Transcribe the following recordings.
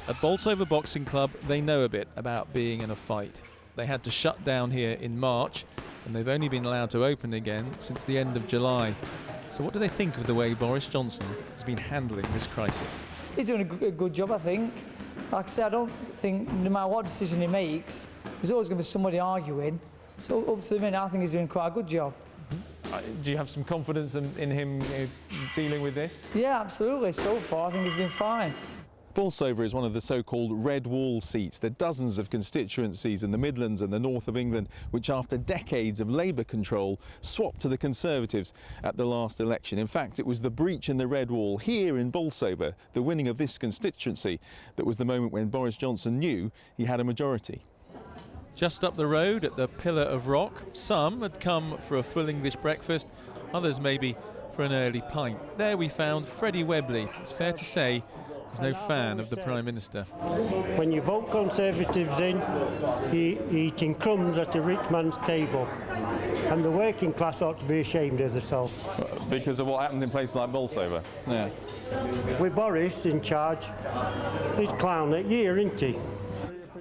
At Bolsover Boxing Club, they know a bit about being in a fight. They had to shut down here in March, and they've only been allowed to open again since the end of July. So what do they think of the way Boris Johnson has been handling this crisis? He's doing a good job, I think. Like I said, I don't think, no matter what decision he makes, there's always going to be somebody arguing. So up to the minute, I think he's doing quite a good job. Do you have some confidence in him dealing with this? Yeah, absolutely. So far, I think he's been fine. Bolsover is one of the so-called red wall seats. There are dozens of constituencies in the Midlands and the north of England which, after decades of Labour control, swapped to the Conservatives at the last election. In fact, it was the breach in the red wall here in Bolsover, the winning of this constituency, that was the moment when Boris Johnson knew he had a majority. Just up the road at the Pillar of Rock, some had come for a full English breakfast, others maybe for an early pint. There we found Freddy Webley. It's fair to say he's no fan of the Prime Minister. When you vote Conservatives in, you're eating crumbs at a rich man's table. And the working class ought to be ashamed of themselves. Because of what happened in places like Bolsover? Yeah. With Boris in charge, he's clown that year, isn't he?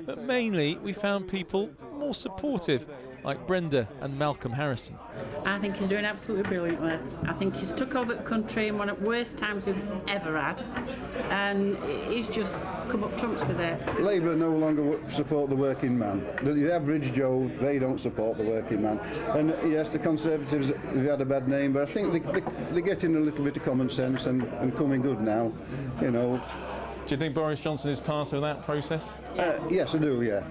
But mainly we found people more supportive, like Brenda and Malcolm Harrison. I think he's doing absolutely brilliantly. I think he's took over the country in one of the worst times we've ever had, and he's just come up trumps with it. Labour no longer support the working man. The average Joe, they don't support the working man. And yes, the Conservatives have had a bad name, but I think they're getting a little bit of common sense and coming good now, you know. Do you think Boris Johnson is part of that process? Yes, I do, yeah.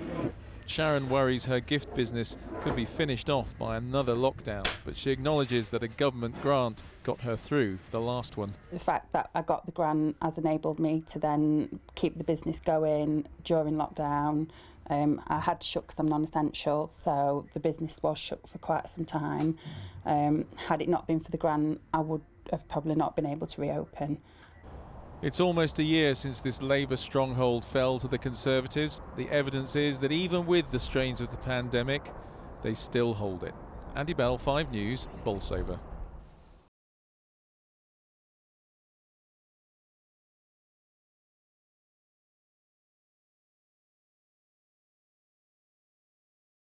Sharon worries her gift business could be finished off by another lockdown, but she acknowledges that a government grant got her through the last one. The fact that I got the grant has enabled me to then keep the business going during lockdown. I had to shut because I'm non-essential, so the business was shut for quite some time. Had it not been for the grant, I would have probably not been able to reopen. It's almost a year since this Labour stronghold fell to the Conservatives. The evidence is that even with the strains of the pandemic, they still hold it. Andy Bell, 5 News, Bolsover.